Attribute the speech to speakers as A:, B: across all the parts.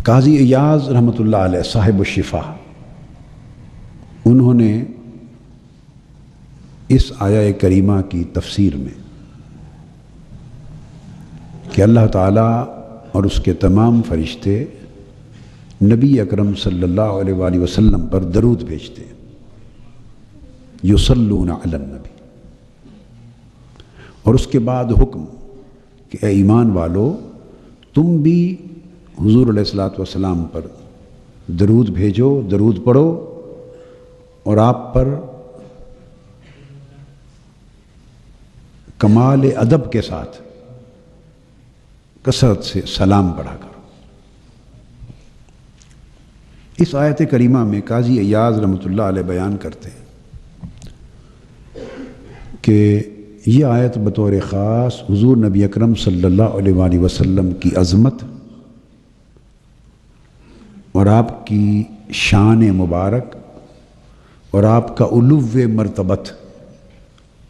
A: قاضی ایاز رحمۃ اللہ علیہ صاحب الشفا، انہوں نے اس آیہ کریمہ کی تفسیر میں کہ اللہ تعالیٰ اور اس کے تمام فرشتے نبی اکرم صلی اللہ علیہ وآلہ وسلم پر درود بھیجتے ہیں، یصلون علی النبی، اور اس کے بعد حکم کہ اے ایمان والو تم بھی حضور علیہ الصلوۃ والسلام پر درود بھیجو، درود پڑھو، اور آپ پر کمال ادب کے ساتھ کثرت سے سلام پڑھا کرو۔ اس آیت کریمہ میں قاضی ایاز رحمۃ اللہ علیہ بیان کرتے ہیں کہ یہ آیت بطور خاص حضور نبی اکرم صلی اللہ علیہ وآلہ وسلم کی عظمت اور آپ کی شان مبارک اور آپ کا علو مرتبت،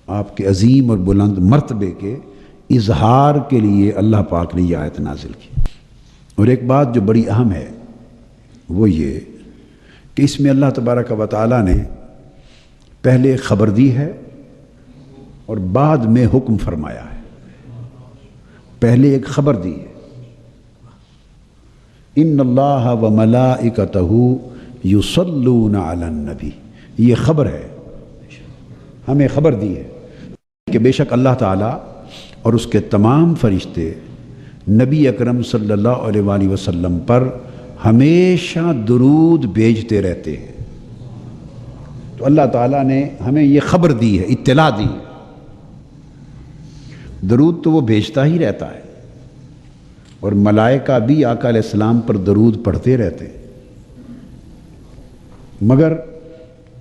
A: آپ کے عظیم اور بلند مرتبے کے اظہار کے لیے اللہ پاک نے یہ آیت نازل کی۔ اور ایک بات جو بڑی اہم ہے وہ یہ کہ اس میں اللہ تبارک و تعالیٰ نے پہلے خبر دی ہے اور بعد میں حکم فرمایا ہے۔ پہلے ایک خبر دی ہے، ان اللہ و ملائکتہ یصلون علی النبی، یہ خبر ہے، ہمیں خبر دی ہے کہ بے شک اللہ تعالیٰ اور اس کے تمام فرشتے نبی اکرم صلی اللہ علیہ وآلہ وسلم پر ہمیشہ درود بھیجتے رہتے ہیں۔ تو اللہ تعالیٰ نے ہمیں یہ خبر دی ہے، اطلاع دی ہے۔ درود تو وہ بھیجتا ہی رہتا ہے، اور ملائکہ بھی آقا علیہ السلام پر درود پڑھتے رہتے ہیں، مگر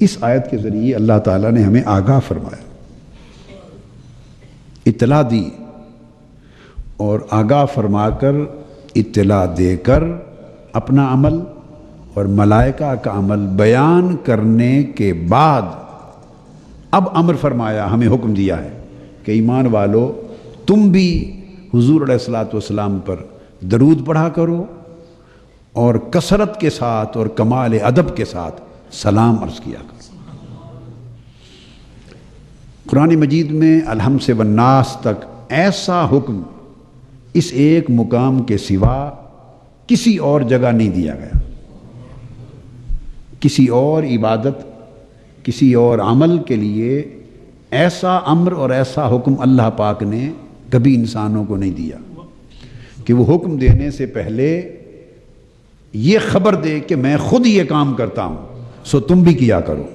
A: اس آیت کے ذریعے اللہ تعالیٰ نے ہمیں آگاہ فرمایا، اطلاع دی، اور آگاہ فرما کر اطلاع دے کر اپنا عمل اور ملائکہ کا عمل بیان کرنے کے بعد اب امر فرمایا، ہمیں حکم دیا ہے کہ ایمان والو تم بھی حضور علیہ الصلوۃ والسلام پر درود پڑھا کرو اور کثرت کے ساتھ اور کمال ادب کے ساتھ سلام عرض کیا کرو۔ قرآن مجید میں الحم سے والناس تک ایسا حکم اس ایک مقام کے سوا کسی اور جگہ نہیں دیا گیا۔ کسی اور عبادت، کسی اور عمل کے لیے ایسا امر اور ایسا حکم اللہ پاک نے کبھی انسانوں کو نہیں دیا کہ وہ حکم دینے سے پہلے یہ خبر دے کہ میں خود یہ کام کرتا ہوں سو تم بھی کیا کرو۔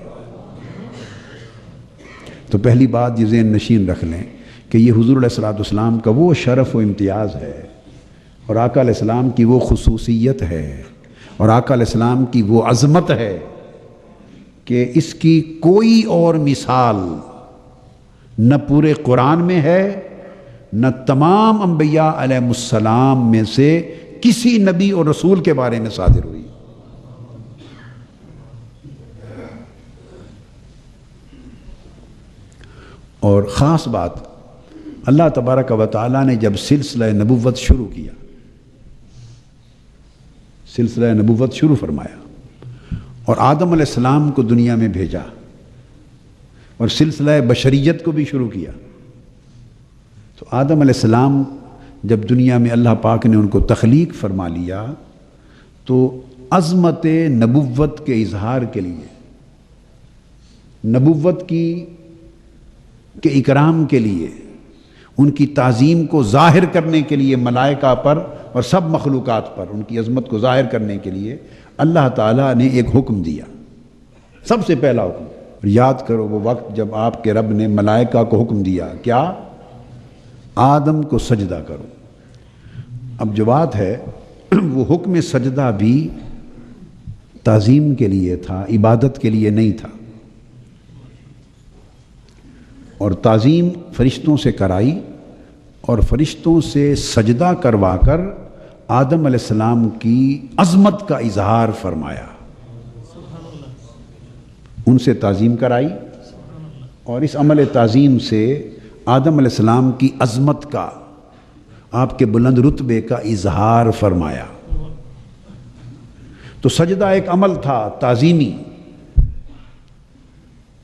A: تو پہلی بات یہ ذہن نشین رکھ لیں کہ یہ حضور علیہ الصلوۃ والسلام کا وہ شرف و امتیاز ہے، اور آقا علیہ السلام کی وہ خصوصیت ہے، اور آقا علیہ السلام کی وہ عظمت ہے کہ اس کی کوئی اور مثال نہ پورے قرآن میں ہے، نہ تمام انبیاء علیہ السلام میں سے کسی نبی اور رسول کے بارے میں صادر ہوئی۔ اور خاص بات، اللہ تبارک و تعالیٰ نے جب سلسلہ نبوت شروع کیا، سلسلہ نبوت شروع فرمایا اور آدم علیہ السلام کو دنیا میں بھیجا اور سلسلہ بشریت کو بھی شروع کیا، تو آدم علیہ السلام جب دنیا میں اللہ پاک نے ان کو تخلیق فرما لیا تو عظمت نبوت کے اظہار کے لیے، نبوت کے اکرام کے لیے، ان کی تعظیم کو ظاہر کرنے کے لیے ملائکہ پر اور سب مخلوقات پر ان کی عظمت کو ظاہر کرنے کے لیے اللہ تعالیٰ نے ایک حکم دیا، سب سے پہلا حکم۔ یاد کرو وہ وقت جب آپ کے رب نے ملائکہ کو حکم دیا، کیا؟ آدم کو سجدہ کرو۔ اب جو بات ہے وہ حکم سجدہ بھی تعظیم کے لیے تھا، عبادت کے لیے نہیں تھا، اور تعظیم فرشتوں سے کرائی اور فرشتوں سے سجدہ کروا کر آدم علیہ السلام کی عظمت کا اظہار فرمایا، ان سے تعظیم کرائی، اور اس عمل تعظیم سے آدم علیہ السلام کی عظمت کا، آپ کے بلند رتبے کا اظہار فرمایا۔ تو سجدہ ایک عمل تھا تعظیمی،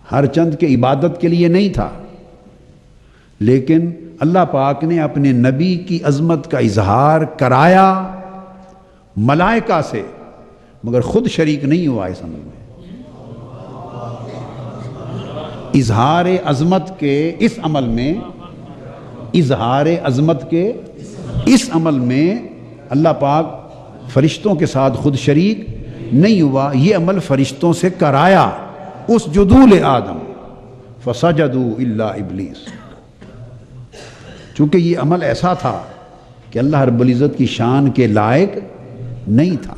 A: ہر چند کے عبادت کے لیے نہیں تھا، لیکن اللہ پاک نے اپنے نبی کی عظمت کا اظہار کرایا ملائکہ سے، مگر خود شریک نہیں ہوا اس عمل میں۔ اظہار عظمت کے اس عمل میں، اظہار عظمت کے اس عمل میں اللہ پاک فرشتوں کے ساتھ خود شریک نہیں ہوا، یہ عمل فرشتوں سے کرایا۔ اسجدوا لآدم فسجدوا الا ابلیس، چونکہ یہ عمل ایسا تھا کہ اللہ رب العزت کی شان کے لائق نہیں تھا۔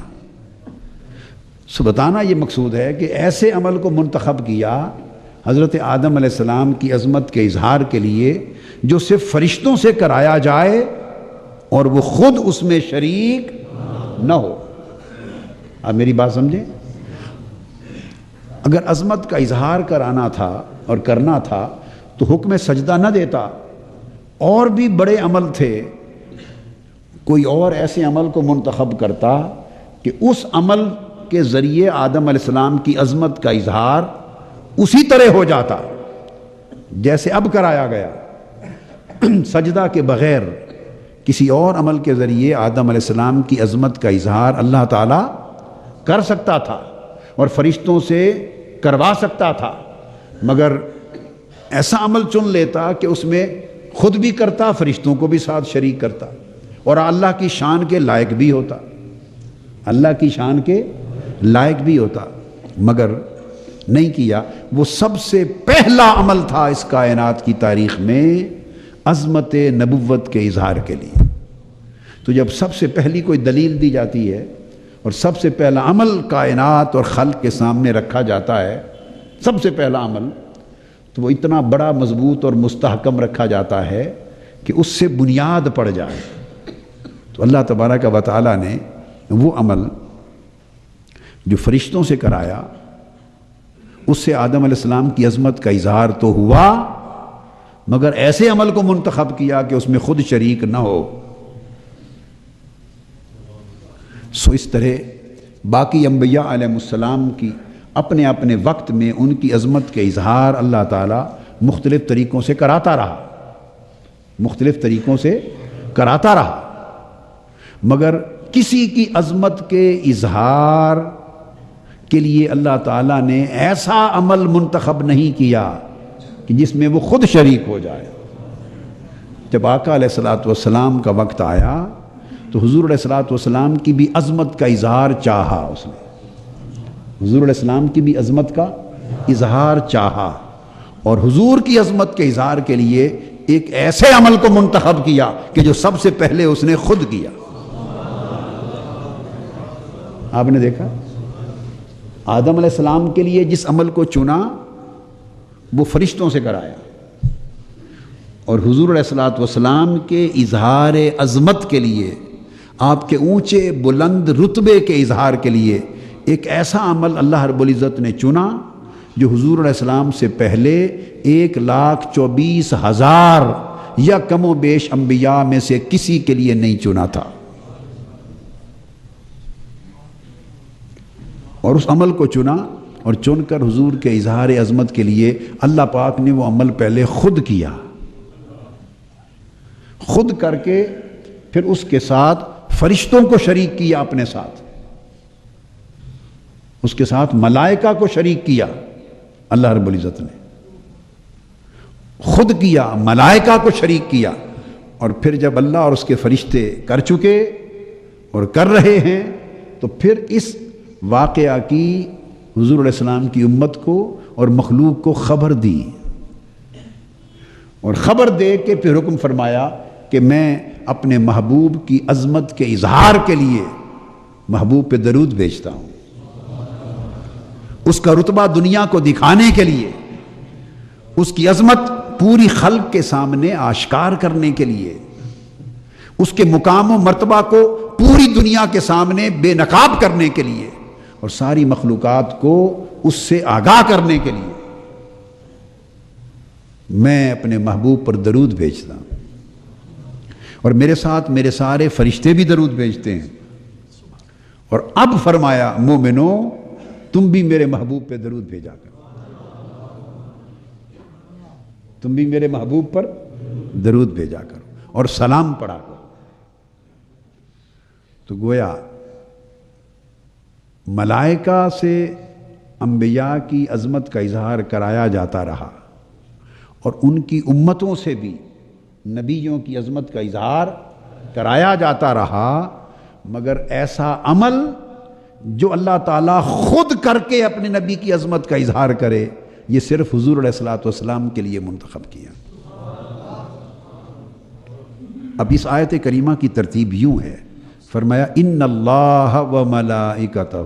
A: سو بتانا یہ مقصود ہے کہ ایسے عمل کو منتخب کیا حضرت آدم علیہ السلام کی عظمت کے اظہار کے لیے جو صرف فرشتوں سے کرایا جائے اور وہ خود اس میں شریک نہ ہو۔ آپ میری بات سمجھیں؟ اگر عظمت کا اظہار کرانا تھا اور کرنا تھا تو حکم سجدہ نہ دیتا، اور بھی بڑے عمل تھے، کوئی اور ایسے عمل کو منتخب کرتا کہ اس عمل کے ذریعے آدم علیہ السلام کی عظمت کا اظہار اسی طرح ہو جاتا جیسے اب کرایا گیا۔ سجدہ کے بغیر کسی اور عمل کے ذریعے آدم علیہ السلام کی عظمت کا اظہار اللہ تعالیٰ کر سکتا تھا اور فرشتوں سے کروا سکتا تھا، مگر ایسا عمل چن لیتا کہ اس میں خود بھی کرتا، فرشتوں کو بھی ساتھ شریک کرتا، اور اللہ کی شان کے لائق بھی ہوتا، اللہ کی شان کے لائق بھی ہوتا، مگر نہیں کیا۔ وہ سب سے پہلا عمل تھا اس کائنات کی تاریخ میں عظمت نبوت کے اظہار کے لیے۔ تو جب سب سے پہلی کوئی دلیل دی جاتی ہے اور سب سے پہلا عمل کائنات اور خلق کے سامنے رکھا جاتا ہے، سب سے پہلا عمل، تو وہ اتنا بڑا مضبوط اور مستحکم رکھا جاتا ہے کہ اس سے بنیاد پڑ جائے۔ تو اللہ تبارک و تعالیٰ نے وہ عمل جو فرشتوں سے کرایا، اس سے آدم علیہ السلام کی عظمت کا اظہار تو ہوا، مگر ایسے عمل کو منتخب کیا کہ اس میں خود شریک نہ ہو۔ سو اس طرح باقی انبیاء علیہ السلام کی اپنے اپنے وقت میں ان کی عظمت کے اظہار اللہ تعالیٰ مختلف طریقوں سے کراتا رہا، مختلف طریقوں سے کراتا رہا، مگر کسی کی عظمت کے اظہار کے لیے اللہ تعالیٰ نے ایسا عمل منتخب نہیں کیا کہ جس میں وہ خود شریک ہو جائے۔ جب آقا علیہ السلام کا وقت آیا تو حضور علیہ السلام کی بھی عظمت کا اظہار چاہا، اس نے حضور علیہ السلام کی بھی عظمت کا اظہار چاہا، اور حضور کی عظمت کے اظہار کے لیے ایک ایسے عمل کو منتخب کیا کہ جو سب سے پہلے اس نے خود کیا۔ آپ نے دیکھا آدم علیہ السلام کے لیے جس عمل کو چنا وہ فرشتوں سے کرایا، اور حضور علیہ السلام کے اظہار عظمت کے لیے، آپ کے اونچے بلند رتبے کے اظہار کے لیے ایک ایسا عمل اللہ رب العزت نے چنا جو حضور علیہ السلام سے پہلے 1,24,000 یا کم و بیش انبیاء میں سے کسی کے لیے نہیں چنا تھا، اور اس عمل کو چنا اور چن کر حضور کے اظہار عظمت کے لیے اللہ پاک نے وہ عمل پہلے خود کیا، خود کر کے پھر اس کے ساتھ فرشتوں کو شریک کیا، اپنے ساتھ اس کے ساتھ ملائکہ کو شریک کیا۔ اللہ رب العزت نے خود کیا، ملائکہ کو شریک کیا، اور پھر جب اللہ اور اس کے فرشتے کر چکے اور کر رہے ہیں تو پھر اس واقعہ کی حضور علیہ السلام کی امت کو اور مخلوق کو خبر دی، اور خبر دے کے پھر حکم فرمایا کہ میں اپنے محبوب کی عظمت کے اظہار کے لیے محبوب پہ درود بھیجتا ہوں، اس کا رتبہ دنیا کو دکھانے کے لیے، اس کی عظمت پوری خلق کے سامنے آشکار کرنے کے لیے، اس کے مقام و مرتبہ کو پوری دنیا کے سامنے بے نقاب کرنے کے لیے، اور ساری مخلوقات کو اس سے آگاہ کرنے کے لیے میں اپنے محبوب پر درود بھیجتا ہوں، اور میرے ساتھ میرے سارے فرشتے بھی درود بھیجتے ہیں، اور اب فرمایا مومنو تم بھی میرے محبوب پہ درود بھیجا کرو، تم بھی میرے محبوب پر درود بھیجا کرو اور سلام پڑھا کرو۔ تو گویا ملائکہ سے انبیاء کی عظمت کا اظہار کرایا جاتا رہا، اور ان کی امتوں سے بھی نبیوں کی عظمت کا اظہار کرایا جاتا رہا، مگر ایسا عمل جو اللہ تعالیٰ خود کر کے اپنے نبی کی عظمت کا اظہار کرے، یہ صرف حضور علیہ الصلوۃ والسلام کے لیے منتخب کیا۔ اب اس آیت کریمہ کی ترتیب یوں ہے، فرمایا ان اللہ و ملائکتہ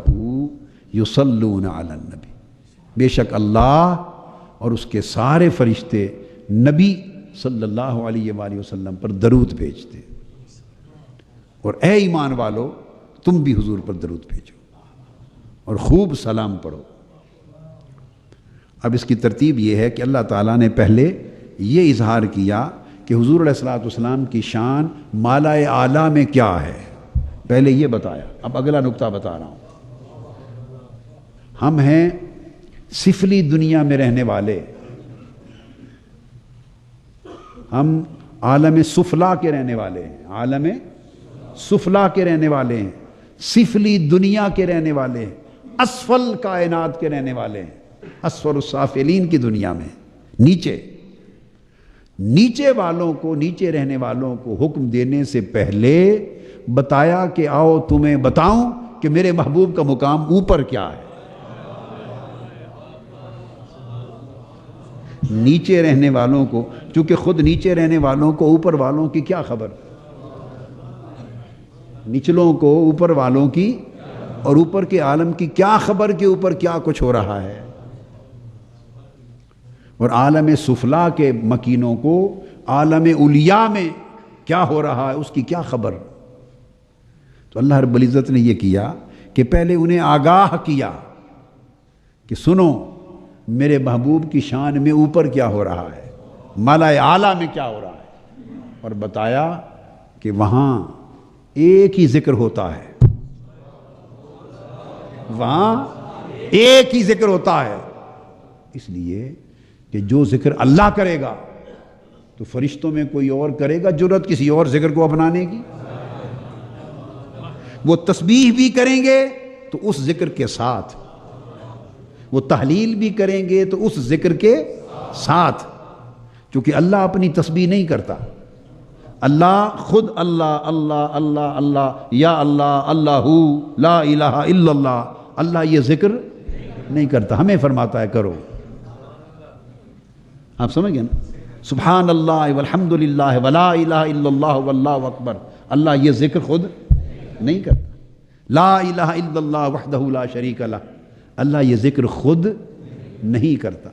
A: یصلون علی النبی، بے شک اللہ اور اس کے سارے فرشتے نبی صلی اللہ علیہ وآلہ وسلم پر درود بھیجتے، اور اے ایمان والو تم بھی حضور پر درود بھیجو اور خوب سلام پڑھو۔ اب اس کی ترتیب یہ ہے کہ اللہ تعالیٰ نے پہلے یہ اظہار کیا کہ حضور علیہ الصلوۃ والسلام کی شان مالا اعلیٰ میں کیا ہے، پہلے یہ بتایا۔ اب اگلا نقطہ بتا رہا ہوں، ہم ہیں سفلی دنیا میں رہنے والے، ہم عالم سفلا کے رہنے والے ہیں، عالم سفلا کے رہنے والے ہیں، سفلی دنیا کے رہنے والے ہیں، اسفل کائنات کے رہنے والے ہیں، اسفل السافلین کی دنیا میں، نیچے والوں کو، نیچے رہنے والوں کو حکم دینے سے پہلے بتایا کہ آؤ تمہیں بتاؤں کہ میرے محبوب کا مقام اوپر کیا ہے۔ نیچے رہنے والوں کو، چونکہ خود نیچے رہنے والوں کو اوپر والوں کی کیا خبر، نچلوں کو اوپر والوں کی اور اوپر کے عالم کی کیا خبر کہ اوپر کیا کچھ ہو رہا ہے، اور عالم سفلا کے مکینوں کو عالم علیاء میں کیا ہو رہا ہے اس کی کیا خبر۔ تو اللہ رب العزت نے یہ کیا کہ پہلے انہیں آگاہ کیا کہ سنو میرے محبوب کی شان میں اوپر کیا ہو رہا ہے، مالا اعلیٰ میں کیا ہو رہا ہے، اور بتایا کہ وہاں ایک ہی ذکر ہوتا ہے، وہاں ایک ہی ذکر ہوتا ہے، اس لیے کہ جو ذکر اللہ کرے گا تو فرشتوں میں کوئی اور کرے گا جرأت کسی اور ذکر کو اپنانے کی؟ وہ تسبیح بھی کریں گے تو اس ذکر کے ساتھ، وہ تحلیل بھی کریں گے تو اس ذکر کے ساتھ، کیونکہ اللہ اپنی تسبیح نہیں کرتا، اللہ خود اللہ اللہ اللہ اللہ یا اللہ اللہ لا الہ الا اللہ، اللہ یہ ذکر نہیں کرتا، ہمیں فرماتا ہے کرو۔ آپ سمجھ گئے نا، سبحان اللہ والحمد للہ ولا الہ الا اللہ واللہ اکبر، اللہ یہ ذکر خود نہیں کرتا، لا الہ الا اللہ وحدہ لا شریک لہ، اللہ یہ ذکر خود نہیں کرتا،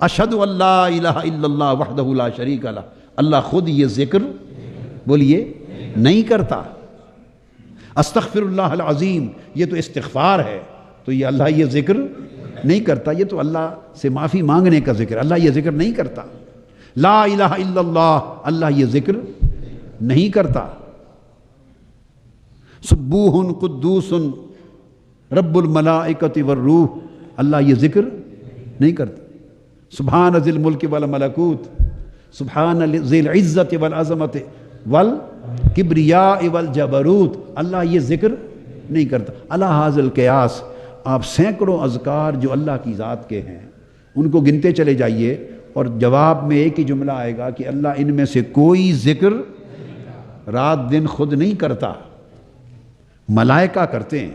A: اشہد ان لا الہ الا اللہ وحدہ لا شریک لہ، اللہ خود یہ ذکر بولیے نہیں کرتا، استغفر اللہ العظیم یہ تو استغفار ہے، تو یہ اللہ یہ ذکر نہیں کرتا، یہ تو اللہ سے معافی مانگنے کا ذکر، اللہ یہ ذکر نہیں کرتا، لا الہ الا اللہ اللہ یہ ذکر نہیں کرتا، سبوح قدوس رب الملائکۃ والروح اللہ یہ ذکر نہیں کرتا، سبحان ذی الملک والملکوت سبحان ذی العزت والعظمت والکبریاء والجبروت اللہ یہ ذکر نہیں کرتا۔ علی ھذا القیاس آپ سینکڑوں اذکار جو اللہ کی ذات کے ہیں ان کو گنتے چلے جائیے اور جواب میں ایک ہی جملہ آئے گا کہ اللہ ان میں سے کوئی ذکر رات دن خود نہیں کرتا، ملائکہ کرتے ہیں،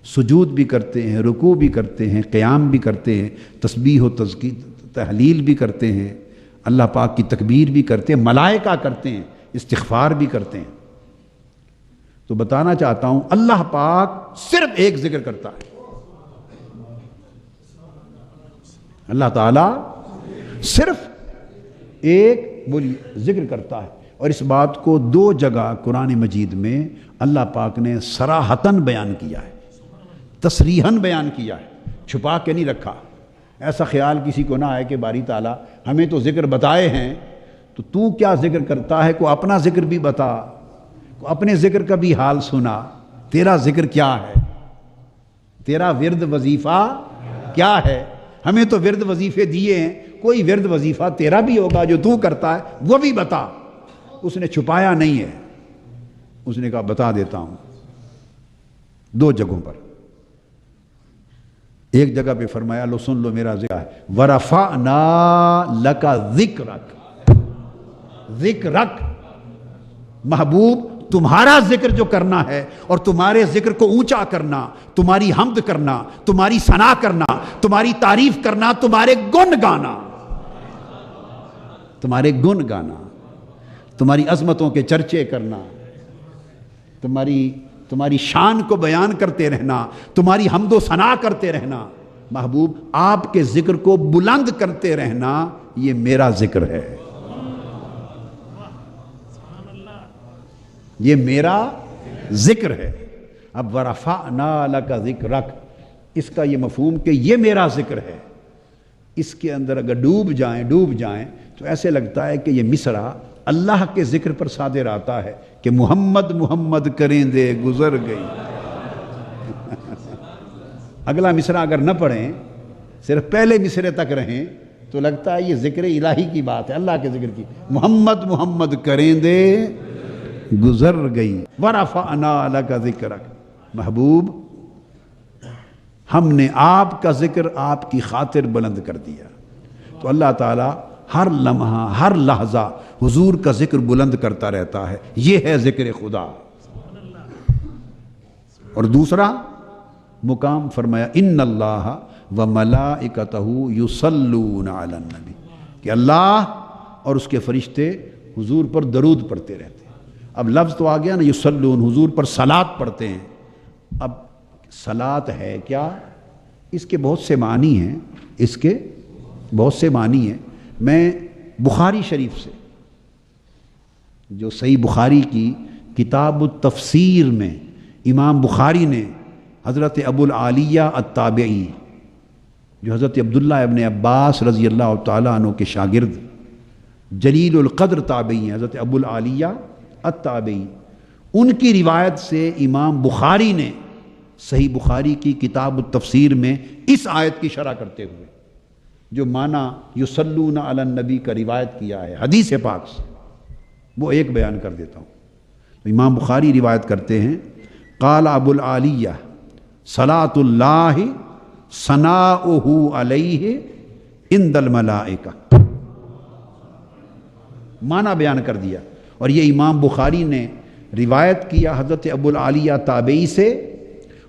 A: سجود بھی کرتے ہیں، رکوع بھی کرتے ہیں، قیام بھی کرتے ہیں، تسبیح و تحلیل بھی کرتے ہیں، اللہ پاک کی تکبیر بھی کرتے ہیں، ملائکہ کرتے ہیں، استغفار بھی کرتے ہیں۔ تو بتانا چاہتا ہوں اللہ پاک صرف ایک ذکر کرتا ہے، اللہ تعالیٰ صرف ایک ذکر کرتا ہے، اور اس بات کو دو جگہ قرآن مجید میں اللہ پاک نے صراحتاً بیان کیا ہے، تصریحاً بیان کیا ہے، چھپا کے نہیں رکھا۔ ایسا خیال کسی کو نہ آئے کہ باری تعالیٰ ہمیں تو ذکر بتائے ہیں تو کیا ذکر کرتا ہے، کو اپنا ذکر بھی بتا، کو اپنے ذکر کا بھی حال سنا، تیرا ذکر کیا ہے، تیرا ورد وظیفہ کیا ہے؟ ہمیں تو ورد وظیفے دیے ہیں، کوئی ورد وظیفہ تیرا بھی ہوگا جو تو کرتا ہے وہ بھی بتا۔ اس نے چھپایا نہیں ہے، اس نے کہا بتا دیتا ہوں۔ دو جگہوں پر، ایک جگہ پہ فرمایا لو سن لو میرا ذکر ہے، وَرَفَعْنَا لَكَ ذِكْرَكَ، ذکرک، محبوب تمہارا ذکر جو کرنا ہے اور تمہارے ذکر کو اونچا کرنا، تمہاری حمد کرنا، تمہاری ثنا کرنا، تمہاری تعریف کرنا، تمہارے گن گانا، تمہارے گن گانا، تمہاری عظمتوں کے چرچے کرنا، تمہاری شان کو بیان کرتے رہنا، تمہاری حمد و ثنا کرتے رہنا، محبوب آپ کے ذکر کو بلند کرتے رہنا، یہ میرا ذکر ہے، یہ میرا ذکر ہے۔ اب وَرَفَعْنَا لَكَ ذِكْرَكَ، اس کا یہ مفہوم کہ یہ میرا ذکر ہے، اس کے اندر اگر ڈوب جائیں تو ایسے لگتا ہے کہ یہ مصرع اللہ کے ذکر پر صادر آتا ہے کہ محمد محمد کریں دے گزر گئی۔ اگلا مصرع اگر نہ پڑھیں، صرف پہلے مصرے تک رہیں تو لگتا ہے یہ ذکر الہی کی بات ہے، اللہ کے ذکر کی۔ محمد محمد کریں دے گزر گئی۔ وَرَفَعْنَا لَكَ ذِكْرَكَ، محبوب ہم نے آپ کا ذکر آپ کی خاطر بلند کر دیا۔ تو اللہ تعالیٰ ہر لمحہ ہر لحظہ حضور کا ذکر بلند کرتا رہتا ہے، یہ ہے ذکر خدا۔ اور دوسرا مقام فرمایا ان اللہ وملائکتہ یصلون علی النبی، کہ اللہ اور اس کے فرشتے حضور پر درود پڑھتے رہتے ہیں۔ اب لفظ تو آ گیا نا یصلون، حضور پر صلاۃ پڑھتے ہیں۔ اب صلاۃ ہے کیا؟ اس کے بہت سے معنی ہیں، اس کے بہت سے معنی ہیں۔ میں بخاری شریف سے، جو صحیح بخاری کی کتاب التفسیر میں امام بخاری نے حضرت ابو العالیہ التابعی، جو حضرت عبداللہ ابن عباس رضی اللہ تعالیٰ عنہ کے شاگرد جلیل القدر تابعی ہیں، حضرت ابو العالیہ التابعی، ان کی روایت سے امام بخاری نے صحیح بخاری کی کتاب التفسیر میں اس آیت کی شرح کرتے ہوئے جو معنی یصلون علی النبی کا روایت کیا ہے حدیث پاک سے، وہ ایک بیان کر دیتا ہوں۔ تو امام بخاری روایت کرتے ہیں قال ابو العالیہ صلاۃ اللہ ثناؤہ علیہ عند الملائکہ، معنی بیان کر دیا۔ اور یہ امام بخاری نے روایت کیا حضرت ابو العالیہ تابعی سے،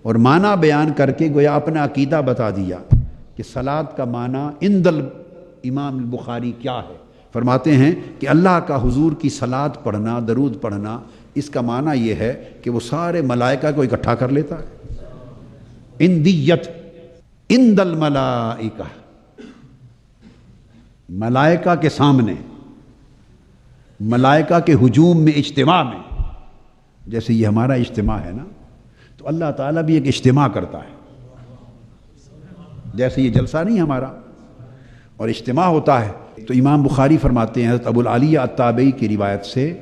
A: اور معنی بیان کر کے گویا اپنا عقیدہ بتا دیا کہ صلاۃ کا معنی عند امام البخاری کیا ہے۔ فرماتے ہیں کہ اللہ کا حضور کی صلاۃ پڑھنا، درود پڑھنا، اس کا معنی یہ ہے کہ وہ سارے ملائکہ کو اکٹھا کر لیتا ہے۔ اندیت عند الملائکہ، ملائکہ کے سامنے، ملائکہ کے ہجوم میں، اجتماع میں، جیسے یہ ہمارا اجتماع ہے نا، تو اللہ تعالیٰ بھی ایک اجتماع کرتا ہے، جیسے یہ جلسہ نہیں ہمارا اور اجتماع ہوتا ہے۔ تو امام بخاری فرماتے ہیں حضرت ابو العالیہ التابعی کی روایت سے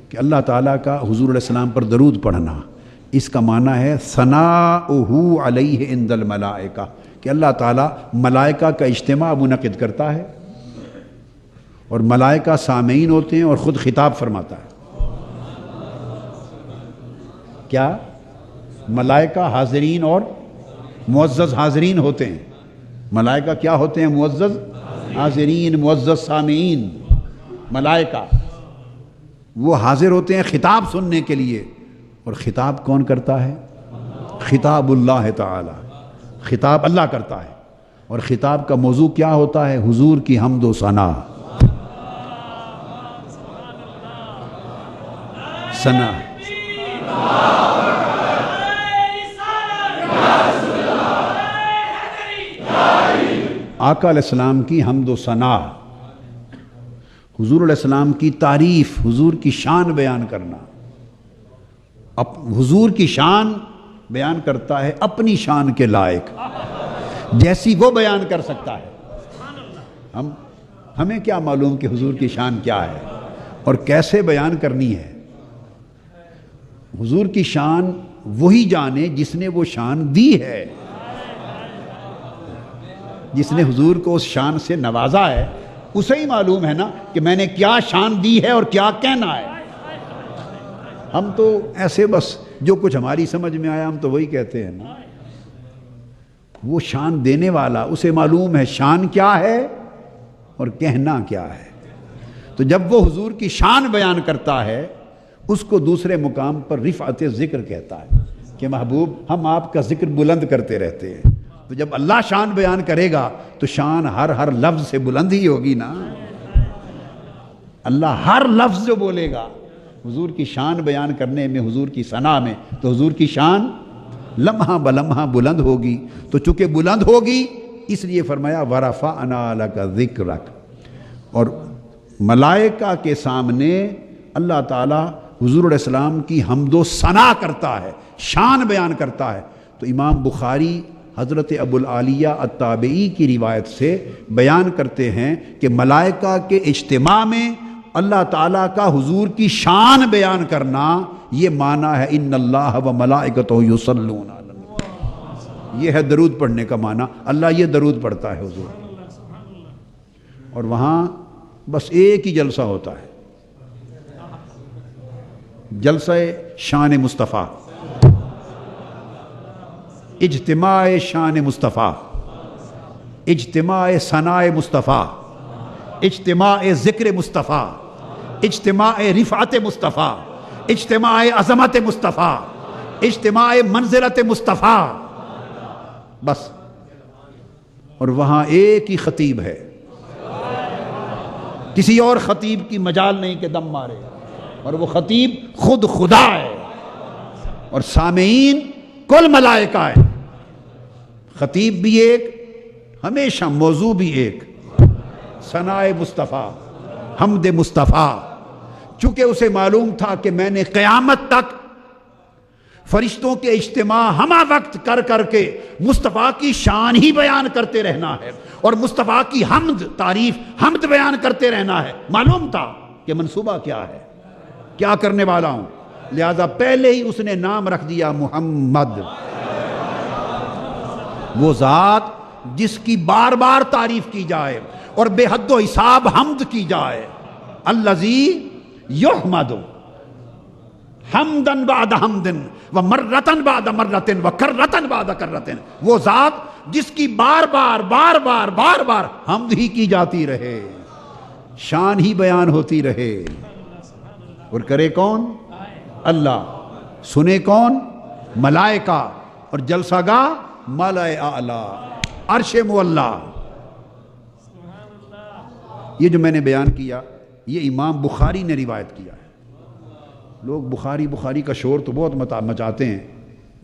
A: کہ اللہ تعالیٰ کا حضور علیہ السلام پر درود پڑھنا، اس کا معنی ہے ثناؤہ علیہ عند الملائکہ، کہ اللہ تعالیٰ ملائکہ کا اجتماع منعقد کرتا ہے، اور ملائکہ سامعین ہوتے ہیں اور خود خطاب فرماتا ہے۔ کیا؟ ملائکہ حاضرین اور معزز حاضرین ہوتے ہیں۔ ملائکہ کیا ہوتے ہیں؟ معزز حاضرین، معزز سامعین۔ ملائکہ وہ حاضر ہوتے ہیں خطاب سننے کے لیے، اور خطاب کون کرتا ہے؟ خطاب اللہ تعالی، خطاب اللہ کرتا ہے۔ اور خطاب کا موضوع کیا ہوتا ہے؟ حضور کی حمد و ثنا، ثنا۔ آقا علیہ السلام کی حمد و ثنا، حضور علیہ السلام کی تعریف، حضور کی شان بیان کرنا۔ حضور کی شان بیان کرتا ہے اپنی شان کے لائق، جیسی وہ بیان کر سکتا ہے۔ ہمیں کیا معلوم کہ حضور کی شان کیا ہے اور کیسے بیان کرنی ہے؟ حضور کی شان وہی جانے جس نے وہ شان دی ہے، جس نے حضور کو اس شان سے نوازا ہے، اسے ہی معلوم ہے نا کہ میں نے کیا شان دی ہے اور کیا کہنا ہے۔ ہم تو ایسے بس جو کچھ ہماری سمجھ میں آیا ہم تو وہی کہتے ہیں نا۔ وہ شان دینے والا اسے معلوم ہے شان کیا ہے اور کہنا کیا ہے۔ تو جب وہ حضور کی شان بیان کرتا ہے اس کو دوسرے مقام پر رفعت ذکر کہتا ہے کہ محبوب ہم آپ کا ذکر بلند کرتے رہتے ہیں۔ تو جب اللہ شان بیان کرے گا تو شان ہر لفظ سے بلند ہی ہوگی نا۔ اللہ ہر لفظ جو بولے گا حضور کی شان بیان کرنے میں، حضور کی ثنا میں، تو حضور کی شان لمحہ بلمحہ بلند ہوگی۔ تو چونکہ بلند ہوگی اس لیے فرمایا وَرَفَعْنَا لَكَ ذِكْرَكَ، اور ملائکہ کے سامنے اللہ تعالیٰ حضور علیہ السلام کی حمد و ثنا کرتا ہے، شان بیان کرتا ہے۔ تو امام بخاری حضرت ابو العالیہ التابعی کی روایت سے بیان کرتے ہیں کہ ملائکہ کے اجتماع میں اللہ تعالیٰ کا حضور کی شان بیان کرنا، یہ معنی ہے ان اللہ و ملائکتہ یصلون علی النبی، یہ ہے درود پڑھنے کا معنی۔ اللہ یہ درود پڑھتا ہے حضور، اور وہاں بس ایک ہی جلسہ ہوتا ہے، جلسہ شان مصطفیٰ، اجتماع شان مصطفیٰ، اجتماع ثناء مصطفیٰ، اجتماع ذکر مصطفیٰ، اجتماع رفعت مصطفیٰ، اجتماع عظمت مصطفیٰ، اجتماع منزلت مصطفیٰ، بس۔ اور وہاں ایک ہی خطیب ہے، کسی اور خطیب کی مجال نہیں کہ دم مارے، اور وہ خطیب خود خدا ہے، اور سامعین کل ملائکہ ہے۔ خطیب بھی ایک، ہمیشہ موضوع بھی ایک، ثناء مصطفیٰ، حمد مصطفیٰ۔ چونکہ اسے معلوم تھا کہ میں نے قیامت تک فرشتوں کے اجتماع ہمہ وقت کر کر کے مصطفیٰ کی شان ہی بیان کرتے رہنا ہے، اور مصطفیٰ کی حمد، تعریف، حمد بیان کرتے رہنا ہے۔ معلوم تھا کہ منصوبہ کیا ہے، کیا کرنے والا ہوں، لہذا پہلے ہی اس نے نام رکھ دیا محمد، وہ ذات جس کی بار بار تعریف کی جائے اور بے حد و حساب حمد کی جائے۔ الذی یحمد حمدن بعد حمدن و مرتن بعد مرتن و کرتن بعد کرتن، وہ ذات جس کی بار بار حمد ہی کی جاتی رہے، شان ہی بیان ہوتی رہے، اور کرے کون؟ اللہ، سنے کون؟ ملائکہ، اور جلسہ گاہ ملائے اعلیٰ، عرش معلیٰ۔ یہ جو میں نے بیان کیا یہ امام بخاری نے روایت کیا ہے۔ لوگ بخاری کا شور تو بہت مچاتے ہیں،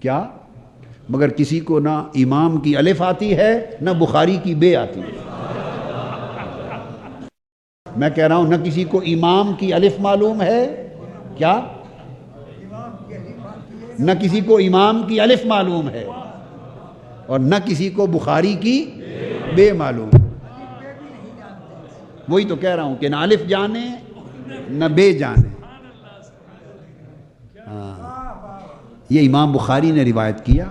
A: کیا؟ مگر کسی کو نہ امام کی الف آتی ہے نہ بخاری کی بے آتی ہے۔ میں کہہ رہا ہوں نہ کسی کو امام کی الف معلوم ہے، کیا؟ نہ کسی کو امام کی الف معلوم ہے، اور نہ کسی کو بخاری کی بے معلوم۔ وہی تو کہہ رہا ہوں کہ نہ الف جانے نہ بے جانے۔ یہ امام بخاری نے روایت کیا،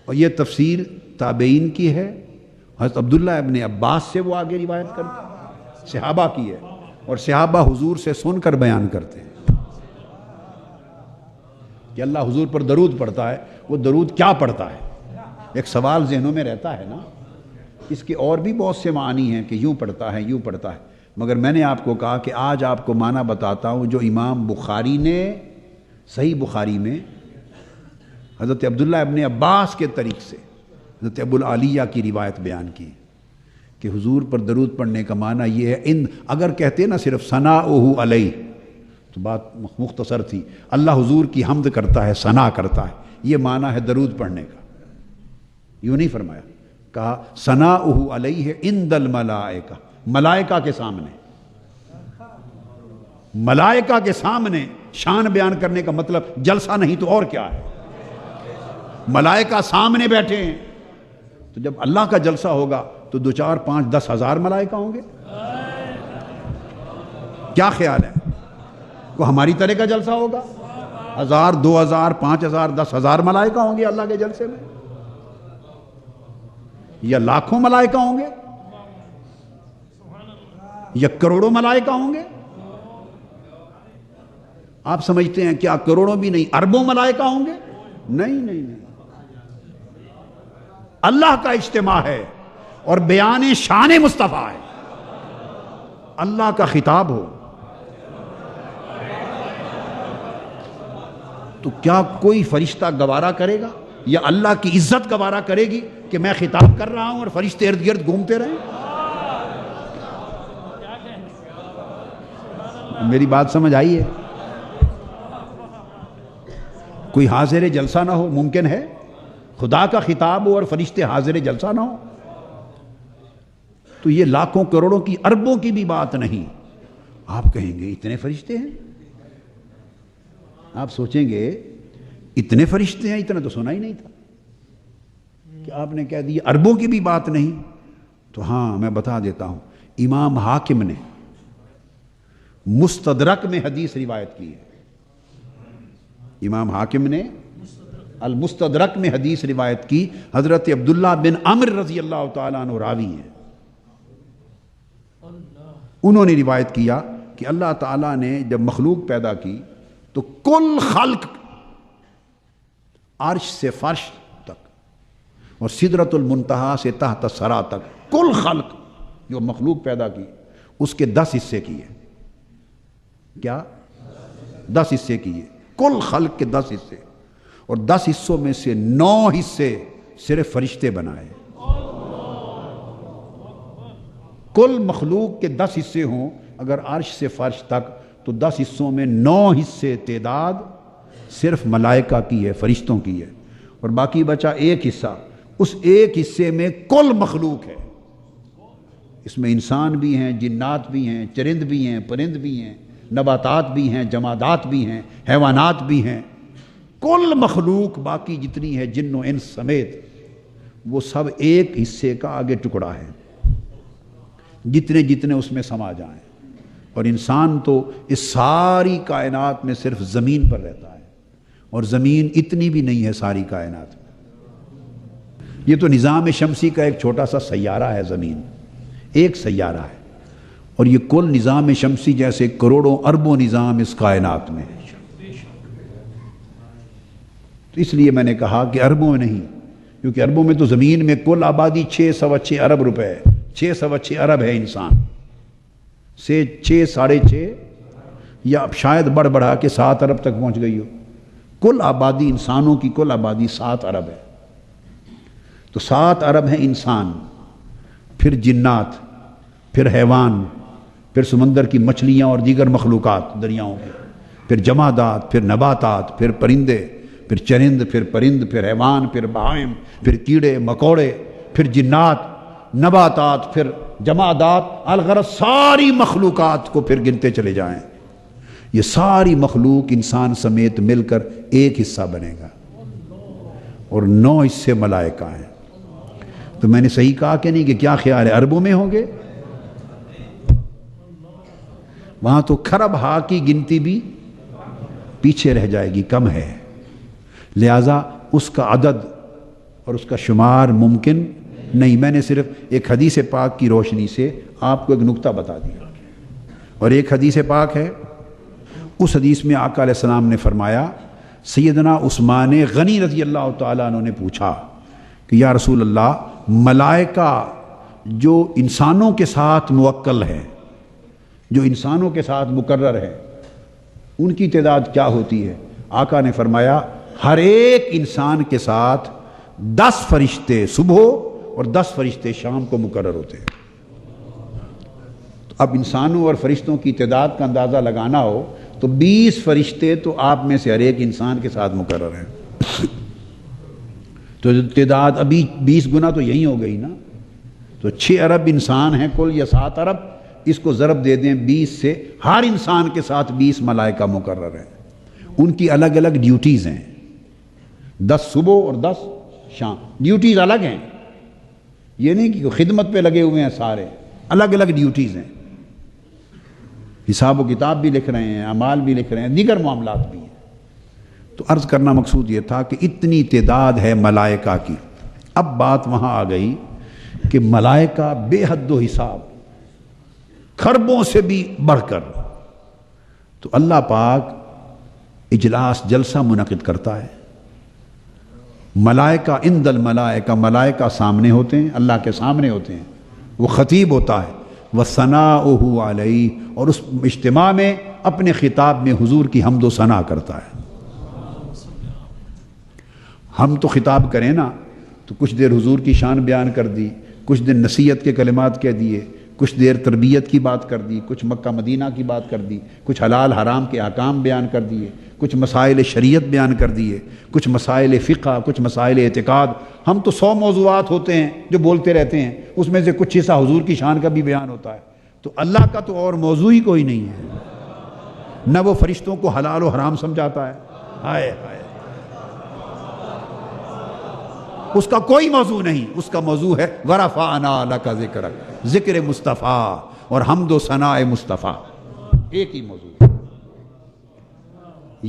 A: اور یہ تفسیر تابعین کی ہے، حضرت عبداللہ ابن عباس سے وہ آگے روایت کرتے، صحابہ کی ہے، اور صحابہ حضور سے سن کر بیان کرتے ہیں کہ اللہ حضور پر درود پڑھتا ہے۔ وہ درود کیا پڑھتا ہے؟ ایک سوال ذہنوں میں رہتا ہے نا، اس کے اور بھی بہت سے معنی ہیں کہ یوں پڑھتا ہے، یوں پڑھتا ہے، مگر میں نے آپ کو کہا کہ آج آپ کو معنی بتاتا ہوں جو امام بخاری نے صحیح بخاری میں حضرت عبداللہ ابن عباس کے طریق سے حضرت ابو العالیہ کی روایت بیان کی کہ حضور پر درود پڑھنے کا معنی یہ ہے، اگر کہتے نا صرف ثناؤہ علیہ تو بات مختصر تھی، اللہ حضور کی حمد کرتا ہے، ثنا کرتا ہے، یہ معنی ہے درود پڑھنے کا۔ یوں نہیں فرمایا، کہا ثناؤہ علیہ عند الملائکہ، ملائکہ کے سامنے، ملائکہ کے سامنے شان بیان کرنے کا مطلب جلسہ نہیں تو اور کیا ہے؟ ملائکہ سامنے بیٹھے ہیں، تو جب اللہ کا جلسہ ہوگا تو 2 4 5 10 ہزار ملائکہ ہوں گے، کیا خیال ہے؟ وہ ہماری طرح کا جلسہ ہوگا؟ 1000 2000 5000 10,000 ملائکہ ہوں گے اللہ کے جلسے میں، یا لاکھوں ملائکہ ہوں گے، یا کروڑوں ملائکہ ہوں گے؟ آپ سمجھتے ہیں کیا کروڑوں بھی نہیں، اربوں ملائکہ ہوں گے؟ نہیں نہیں نہیں، اللہ کا اجتماع ہے اور بیان شان مصطفیٰ ہے، اللہ کا خطاب ہو تو کیا کوئی فرشتہ گوارا کرے گا یا اللہ کی عزت گوارا کرے گی کہ میں خطاب کر رہا ہوں اور فرشتے ارد گرد گھومتے رہیں؟ میری بات سمجھ آئی ہے؟ کوئی حاضر جلسہ نہ ہو ممکن ہے؟ خدا کا خطاب ہو اور فرشتے حاضر جلسہ نہ ہو؟ تو یہ لاکھوں کروڑوں کی اربوں کی بھی بات نہیں۔ آپ کہیں گے اتنے فرشتے ہیں؟ آپ سوچیں گے اتنے فرشتے ہیں، اتنا تو سنا ہی نہیں تھا کہ آپ نے کہہ دیا اربوں کی بھی بات نہیں۔ تو ہاں میں بتا دیتا ہوں، امام حاکم نے مستدرک میں حدیث روایت کی ہے، امام حاکم نے المستدرک میں حدیث روایت کی، حضرت عبداللہ بن عمر رضی اللہ تعالیٰ عنہ راوی ہیں، انہوں نے روایت کیا کہ اللہ تعالیٰ نے جب مخلوق پیدا کی تو کل خلق عرش سے فرش تک اور سدرۃ المنتہا سے تحت ثری تک کل خلق جو مخلوق پیدا کی اس کے 10 حصے کیے۔ کیا 10 حصے کیے؟ کل خلق کے 10 حصے، اور 10 حصوں میں سے 9 حصے صرف فرشتے بنائے۔ کل مخلوق کے 10 حصے ہوں اگر عرش سے فرش تک تو 10 حصوں میں 9 حصے تعداد صرف ملائکہ کی ہے، فرشتوں کی ہے، اور باقی بچا ایک حصہ، اس ایک حصے میں کل مخلوق ہے، اس میں انسان بھی ہیں، جنات بھی ہیں، چرند بھی ہیں، پرند بھی ہیں، نباتات بھی ہیں، جمادات بھی ہیں، حیوانات بھی ہیں، کل مخلوق باقی جتنی ہے جن و انس سمیت وہ سب ایک حصے کا آگے ٹکڑا ہے، جتنے جتنے اس میں سما جائیں۔ اور انسان تو اس ساری کائنات میں صرف زمین پر رہتا ہے، اور زمین اتنی بھی نہیں ہے ساری کائنات میں، یہ تو نظام شمسی کا ایک چھوٹا سا سیارہ ہے، زمین ایک سیارہ ہے، اور یہ کل نظام شمسی جیسے کروڑوں اربوں نظام اس کائنات میں ہے۔ تو اس لیے میں نے کہا کہ اربوں میں نہیں، کیونکہ اربوں میں تو زمین میں کل آبادی 606 ارب روپے ہے، 606 ارب ہے انسان سے 6 ساڑھے 6 یا اب شاید بڑھ بڑھا کے 7 ارب تک پہنچ گئی ہو، کل آبادی انسانوں کی کل آبادی 7 ارب ہے۔ تو 7 ارب ہیں انسان، پھر جنات، پھر حیوان، پھر سمندر کی مچھلیاں اور دیگر مخلوقات دریاؤں کے، پھر جمادات، پھر نباتات، پھر پرندے، پھر چرند، پھر پرند، پھر حیوان، پھر بہائم، پھر کیڑے مکوڑے، پھر جنات، نباتات، پھر جمادات، الغرض ساری مخلوقات کو پھر گنتے چلے جائیں، یہ ساری مخلوق انسان سمیت مل کر ایک حصہ بنے گا، اور 9 حصے ملائکہ ہیں۔ تو میں نے صحیح کہا کہ نہیں؟ کہ کیا خیال ہے اربوں میں ہوں گے؟ وہاں تو کھرب ہا کی گنتی بھی پیچھے رہ جائے گی، کم ہے، لہذا اس کا عدد اور اس کا شمار ممکن نہیں۔ میں نے صرف ایک حدیث پاک کی روشنی سے آپ کو ایک نکتہ بتا دیا، اور ایک حدیث پاک ہے، اس حدیث میں آقا علیہ السلام نے فرمایا، سیدنا عثمان غنی رضی اللہ تعالیٰ عنہ نے پوچھا کہ یا رسول اللہ، ملائکہ جو انسانوں کے ساتھ موکل ہے، جو انسانوں کے ساتھ مقرر ہے، ان کی تعداد کیا ہوتی ہے؟ آقا نے فرمایا ہر ایک انسان کے ساتھ 10 فرشتے صبح اور 10 فرشتے شام کو مقرر ہوتے ہیں۔ تو اب انسانوں اور فرشتوں کی تعداد کا اندازہ لگانا ہو تو 20 فرشتے تو آپ میں سے ہر ایک انسان کے ساتھ مقرر ہیں، تو تعداد ابھی 20 گنا تو یہی ہو گئی نا۔ تو 6 ارب انسان ہیں کل یا 7 ارب، اس کو ضرب دے دیں 20 سے، ہر انسان کے ساتھ 20 ملائکہ مقرر ہیں، ان کی الگ الگ ڈیوٹیز ہیں، 10 صبح اور 10 شام، ڈیوٹیز الگ ہیں، یہ نہیں کہ خدمت پہ لگے ہوئے ہیں، سارے الگ الگ ڈیوٹیز ہیں، حساب و کتاب بھی لکھ رہے ہیں، اعمال بھی لکھ رہے ہیں، دیگر معاملات بھی ہیں۔ تو عرض کرنا مقصود یہ تھا کہ اتنی تعداد ہے ملائکہ کی. اب بات وہاں آ گئی کہ ملائکہ بے حد و حساب، خربوں سے بھی بڑھ کر. تو اللہ پاک اجلاس جلسہ منعقد کرتا ہے. ملائکہ عند الملائکہ، ملائکہ سامنے ہوتے ہیں، اللہ کے سامنے ہوتے ہیں، وہ خطیب ہوتا ہے. وَثَنَاؤُهُ عَلَيْهِ، اور اس اجتماع میں اپنے خطاب میں حضور کی حمد و ثنا کرتا ہے. ہم تو خطاب کریں نا تو کچھ دیر حضور کی شان بیان کر دی، کچھ دیر نصیحت کے کلمات کہہ دیے، کچھ دیر تربیت کی بات کر دی، کچھ مکہ مدینہ کی بات کر دی، کچھ حلال حرام کے احکام بیان کر دیے، کچھ مسائل شریعت بیان کر دیے، کچھ مسائل فقہ، کچھ مسائل اعتقاد. ہم تو 100 موضوعات ہوتے ہیں جو بولتے رہتے ہیں، اس میں سے کچھ حصہ حضور کی شان کا بھی بیان ہوتا ہے. تو اللہ کا تو اور موضوع ہی کوئی نہیں ہے. نہ وہ فرشتوں کو حلال و حرام سمجھاتا ہے، ہائے ہائے، اس کا کوئی موضوع نہیں. اس کا موضوع ہے وَرَفَعْنَا لَكَ ذِكْرَكَ، ذکر مصطفیٰ اور حمد و ثناء مصطفیٰ، ایک ہی موضوع.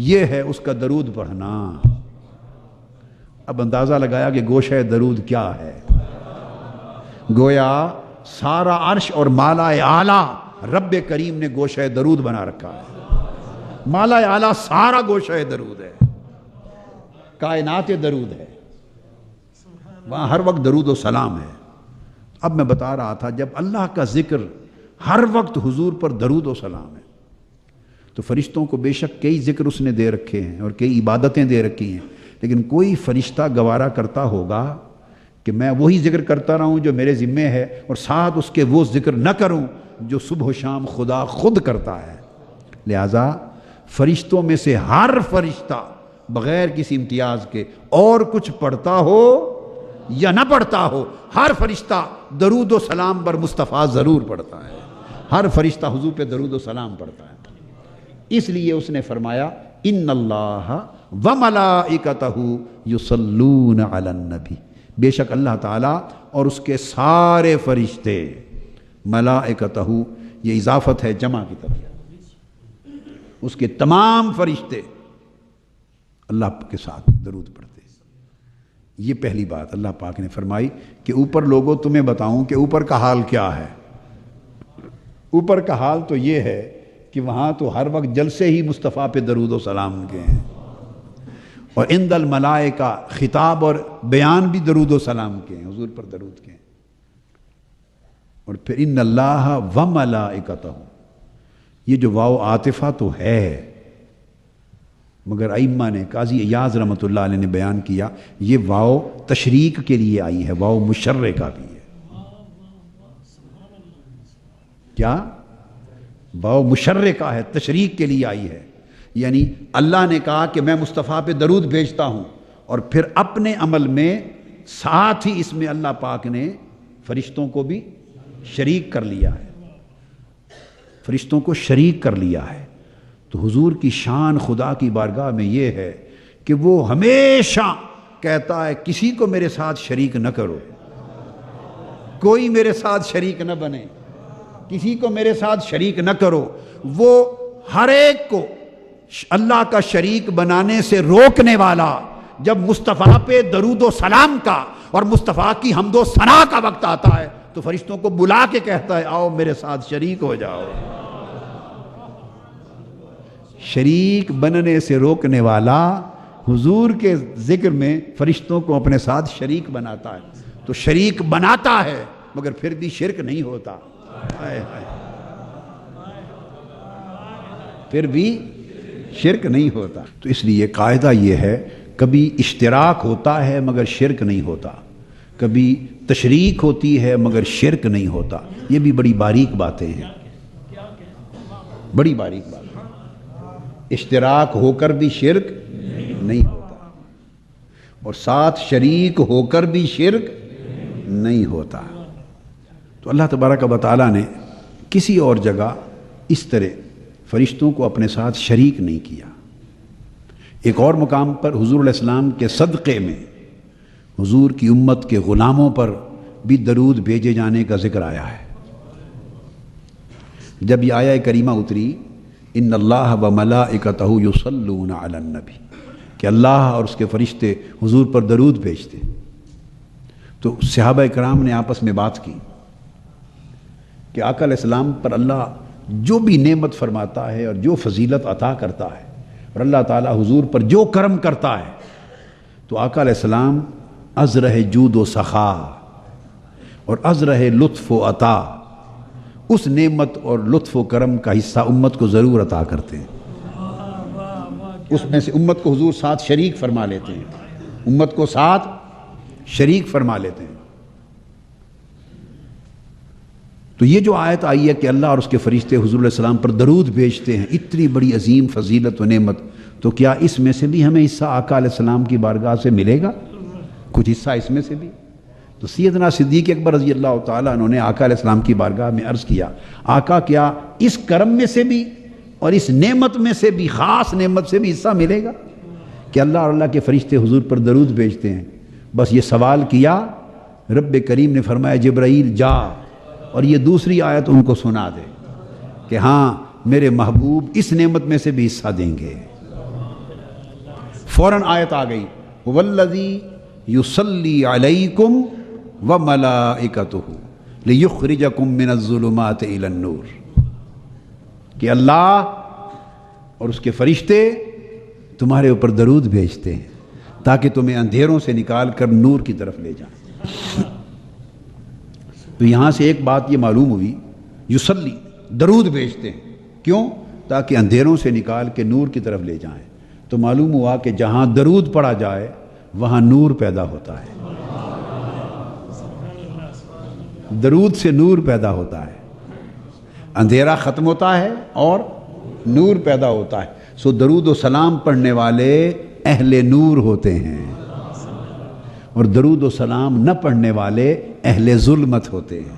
A: یہ ہے اس کا درود پڑھنا. اب اندازہ لگایا کہ گوشہ درود کیا ہے. گویا سارا عرش اور مالا اعلیٰ رب کریم نے گوشہ درود بنا رکھا ہے. مالا اعلیٰ سارا گوشہ درود ہے، کائنات درود ہے، وہاں ہر وقت درود و سلام ہے. اب میں بتا رہا تھا جب اللہ کا ذکر ہر وقت حضور پر درود و سلام ہے تو فرشتوں کو بے شک کئی ذکر اس نے دے رکھے ہیں اور کئی عبادتیں دے رکھی ہیں، لیکن کوئی فرشتہ گوارا کرتا ہوگا کہ میں وہی ذکر کرتا رہوں جو میرے ذمے ہے اور ساتھ اس کے وہ ذکر نہ کروں جو صبح و شام خدا خود کرتا ہے. لہٰذا فرشتوں میں سے ہر فرشتہ بغیر کسی امتیاز کے اور کچھ پڑھتا ہو یا نہ پڑھتا ہو، ہر فرشتہ درود و سلام پر مصطفیٰ ضرور پڑھتا ہے. ہر فرشتہ حضور پہ درود و سلام پڑھتا ہے. اس لیے اس نے فرمایا ان اللہ وملائکتہ یصلون علی النبی، بے شک اللہ تعالیٰ اور اس کے سارے فرشتے، ملائکتہ یہ اضافت ہے جمع کی طرف، اس کے تمام فرشتے اللہ کے ساتھ درود پڑھتے. یہ پہلی بات اللہ پاک نے فرمائی کہ اوپر لوگوں تمہیں بتاؤں کہ اوپر کا حال کیا ہے. اوپر کا حال تو یہ ہے کہ وہاں تو ہر وقت جلسے ہی مصطفیٰ پہ درود و سلام کے ہیں، اور عند الملائکہ خطاب اور بیان بھی درود و سلام کے ہیں، حضور پر درود کے ہیں. اور پھر ان اللہ وملائکتہ، یہ جو واو عاطفہ تو ہے، مگر ائمہ نے قاضی ایاز رحمۃ اللہ علیہ نے بیان کیا یہ واو تشریک کے لیے آئی ہے، واو مشرکہ بھی ہے. کیا واو مشرکہ ہے، تشریک کے لیے آئی ہے. یعنی اللہ نے کہا کہ میں مصطفیٰ پہ درود بھیجتا ہوں، اور پھر اپنے عمل میں ساتھ ہی اس میں اللہ پاک نے فرشتوں کو بھی شریک کر لیا ہے، فرشتوں کو شریک کر لیا ہے. تو حضور کی شان خدا کی بارگاہ میں یہ ہے کہ وہ ہمیشہ کہتا ہے کسی کو میرے ساتھ شریک نہ کرو، کوئی میرے ساتھ شریک نہ بنے، کسی کو میرے ساتھ شریک نہ کرو. وہ ہر ایک کو اللہ کا شریک بنانے سے روکنے والا جب مصطفیٰ پہ درود و سلام کا اور مصطفیٰ کی حمد و ثنا کا وقت آتا ہے تو فرشتوں کو بلا کے کہتا ہے آؤ میرے ساتھ شریک ہو جاؤ. شریک بننے سے روکنے والا حضور کے ذکر میں فرشتوں کو اپنے ساتھ شریک بناتا ہے. تو شریک بناتا ہے مگر پھر بھی شرک نہیں ہوتا، پھر بھی شرک نہیں ہوتا. تو اس لیے قاعدہ یہ ہے کبھی اشتراک ہوتا ہے مگر شرک نہیں ہوتا، کبھی تشریک ہوتی ہے مگر شرک نہیں ہوتا. یہ بھی بڑی باریک باتیں ہیں، بڑی باریک بات. اشتراک ہو کر بھی شرک نہیں ہوتا اور ساتھ شریک ہو کر بھی شرک نہیں ہوتا. تو اللہ تبارک و تعالیٰ نے کسی اور جگہ اس طرح فرشتوں کو اپنے ساتھ شریک نہیں کیا. ایک اور مقام پر حضور علیہ السلام کے صدقے میں حضور کی امت کے غلاموں پر بھی درود بھیجے جانے کا ذکر آیا ہے. جب یہ آیہ کریمہ اتری ان اللہ و ملائکتہ یصلون علی النبی، کہ اللہ اور اس کے فرشتے حضور پر درود بھیجتے. تو صحابہ کرام نے آپس میں بات کی کہ آقا علیہ السلام پر اللہ جو بھی نعمت فرماتا ہے اور جو فضیلت عطا کرتا ہے اور اللہ تعالیٰ حضور پر جو کرم کرتا ہے تو آقا علیہ السلام ازرہ جود و سخا اور ازرہ لطف و عطا اس نعمت اور لطف و کرم کا حصہ امت کو ضرور عطا کرتے ہیں. اس میں سے امت کو حضور ساتھ شریک فرما لیتے ہیں, امت کو ساتھ شریک فرما لیتے ہیں. تو یہ جو آیت آئی ہے کہ اللہ اور اس کے فرشتے حضور علیہ السلام پر درود بھیجتے ہیں, اتنی بڑی عظیم فضیلت و نعمت, تو کیا اس میں سے بھی ہمیں حصہ آقا علیہ السلام کی بارگاہ سے ملے گا؟ کچھ حصہ اس میں سے بھی. تو سیدنا صدیق اکبر رضی اللہ تعالیٰ عنہ نے آقا علیہ السلام کی بارگاہ میں عرض کیا, آقا کیا اس کرم میں سے بھی اور اس نعمت میں سے بھی, خاص نعمت سے بھی حصہ ملے گا کہ اللہ اور اللہ کے فرشتے حضور پر درود بھیجتے ہیں؟ بس یہ سوال کیا, رب کریم نے فرمایا جبرائیل جا اور یہ دوسری آیت ان کو سنا دے کہ ہاں میرے محبوب اس نعمت میں سے بھی حصہ دیں گے. فوراً آیت آ گئی, والذی یصلی علیکم وملائکتہ لیخرجکم من الظلمات الی النور, کہ اللہ اور اس کے فرشتے تمہارے اوپر درود بھیجتے ہیں تاکہ تمہیں اندھیروں سے نکال کر نور کی طرف لے جائیں. تو یہاں سے ایک بات یہ معلوم ہوئی, یصلی درود بھیجتے ہیں, کیوں؟ تاکہ اندھیروں سے نکال کے نور کی طرف لے جائیں. تو معلوم ہوا کہ جہاں درود پڑھا جائے وہاں نور پیدا ہوتا ہے, درود سے نور پیدا ہوتا ہے, اندھیرا ختم ہوتا ہے اور نور پیدا ہوتا ہے. سو درود و سلام پڑھنے والے اہل نور ہوتے ہیں اور درود و سلام نہ پڑھنے والے اہل ظلمت ہوتے ہیں,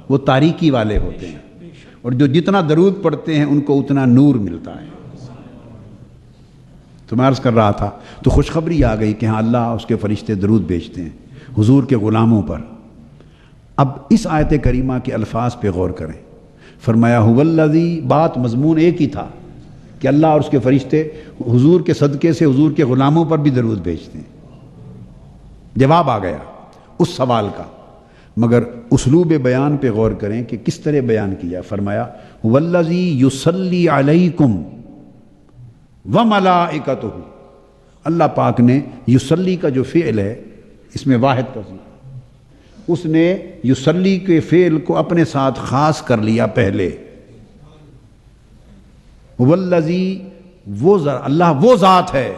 A: وہ تاریکی والے ہوتے ہیں. اور جو جتنا درود پڑھتے ہیں ان کو اتنا نور ملتا ہے. تو میں عرض کر رہا تھا, تو خوشخبری آ گئی کہ ہاں اللہ اس کے فرشتے درود بھیجتے ہیں حضور کے غلاموں پر. اب اس آیت کریمہ کے الفاظ پہ غور کریں. فرمایا هو الذی, بات مضمون ایک ہی تھا کہ اللہ اور اس کے فرشتے حضور کے صدقے سے حضور کے غلاموں پر بھی درود بھیجتے ہیں. جواب آ گیا اس سوال کا, مگر اسلوب بیان پہ غور کریں کہ کس طرح بیان کیا. فرمایا هو الذی یصلی علیکم وملائکتہ, اللہ پاک نے یصلی کا جو فعل ہے اس میں واحد کا, اس نے یصلی کے فعل کو اپنے ساتھ خاص کر لیا پہلے. والذی, وہ اللہ وہ ذات ہے,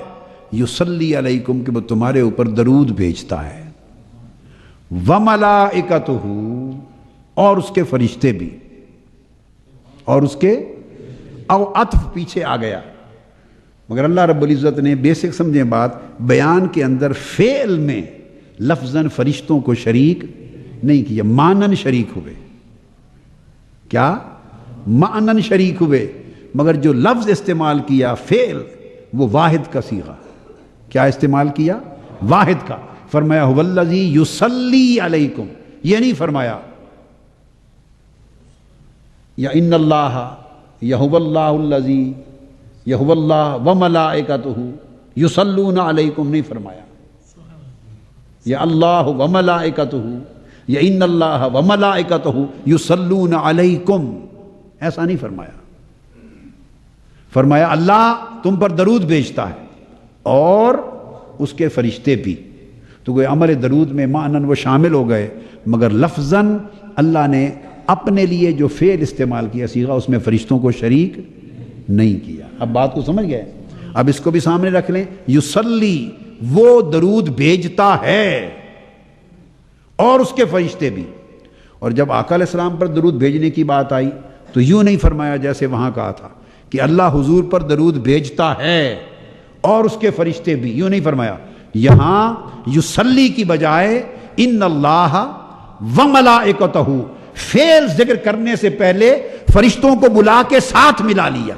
A: یصلی علیکم کہ وہ تمہارے اوپر درود بھیجتا ہے, وملائکتہ, اور اس کے فرشتے بھی, اور اس کے او عطف پیچھے آ گیا. مگر اللہ رب العزت نے بیسک سمجھیں بات, بیان کے اندر فعل میں لفظاً فرشتوں کو شریک نہیں کیا, مانن شریک ہوئے. کیا؟ مانن شریک ہوئے, مگر جو لفظ استعمال کیا فعل وہ واحد کا صیغہ. کیا استعمال کیا؟ واحد کا. فرمایا هو الذی یصلی علیکم, یہ نہیں فرمایا یا ان اللہ یا هو اللہ الذی یا هو اللہ وملائکتہ یصلون علیکم, نہیں فرمایا. یا اللہ وملائکتہ یا ان اللہ وملائکتہ یصلون علیکم, ایسا نہیں فرمایا. فرمایا اللہ تم پر درود بھیجتا ہے اور اس کے فرشتے بھی. تو کوئی عمل درود میں معنن وہ شامل ہو گئے, مگر لفظاً اللہ نے اپنے لیے جو فعل استعمال کیا صیغہ, اس میں فرشتوں کو شریک نہیں کیا. اب بات کو سمجھ گئے؟ اب اس کو بھی سامنے رکھ لیں. یصلی, وہ درود بھیجتا ہے اور اس کے فرشتے بھی. اور جب آقا علیہ السلام پر درود بھیجنے کی بات آئی تو یوں نہیں فرمایا جیسے وہاں کہا تھا کہ اللہ حضور پر درود بھیجتا ہے اور اس کے فرشتے بھی, یوں نہیں فرمایا. یہاں یصلی کی بجائے ان اللہ وملائکتہ, فعل ذکر کرنے سے پہلے فرشتوں کو بلا کے ساتھ ملا لیا,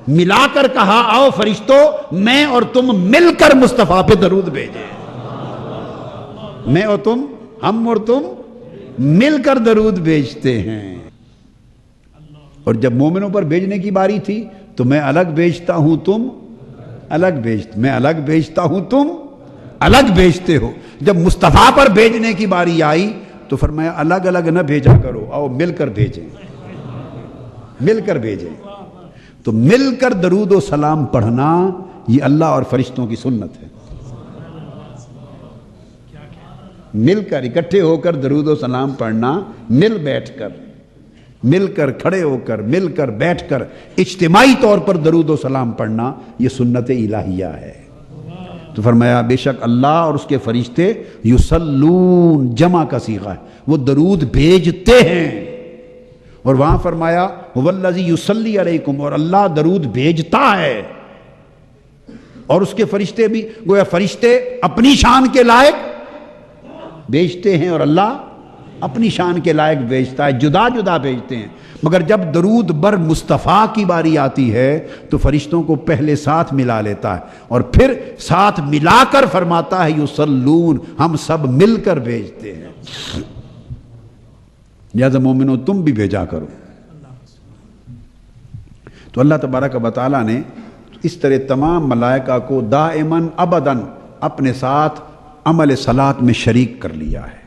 A: ملا کر کہا آؤ فرشتوں میں اور تم مل کر مصطفیٰ پہ درود بھیجیں. میں اور تم, ہم اور تم مل کر درود بھیجتے ہیں. اور جب مومنوں پر بھیجنے کی باری تھی تو میں الگ بھیجتا ہوں تم الگ میں الگ بھیجتا ہوں، تم الگ بھیجتے ہو۔ جب مصطفیٰ پر بھیجنے کی باری آئی تو فرمایا الگ الگ نہ بھیجا کرو، آؤ مل کر بھیجیں، مل کر بھیجیں۔ تو مل کر درود و سلام پڑھنا یہ اللہ اور فرشتوں کی سنت ہے۔ مل کر اکٹھے ہو کر درود و سلام پڑھنا، مل بیٹھ کر، مل کر کھڑے ہو کر، مل کر بیٹھ کر اجتماعی طور پر درود و سلام پڑھنا یہ سنت الہیہ ہے۔ تو فرمایا بے شک اللہ اور اس کے فرشتے یصلون، جمع کا صیغہ ہے، وہ درود بھیجتے ہیں۔ اور وہاں فرمایا والذی یصلی علیکم، اور اللہ درود بھیجتا ہے۔ اور اس کے فرشتے بھی، گویا فرشتے اپنی شان کے لائق بھیجتے ہیں اور اللہ اپنی شان کے لائق بھیجتا ہے، جدا جدا بھیجتے ہیں۔ مگر جب درود بر مصطفیٰ کی باری آتی ہے تو فرشتوں کو پہلے ساتھ ملا لیتا ہے اور پھر ساتھ ملا کر فرماتا ہے یصلون، ہم سب مل کر بھیجتے ہیں۔ لہذا مومنو تم بھی بھیجا کرو۔ تو اللہ تبارک و تعالیٰ نے اس طرح تمام ملائکہ کو دائماً ابداً اپنے ساتھ عمل صلاۃ میں شریک کر لیا ہے۔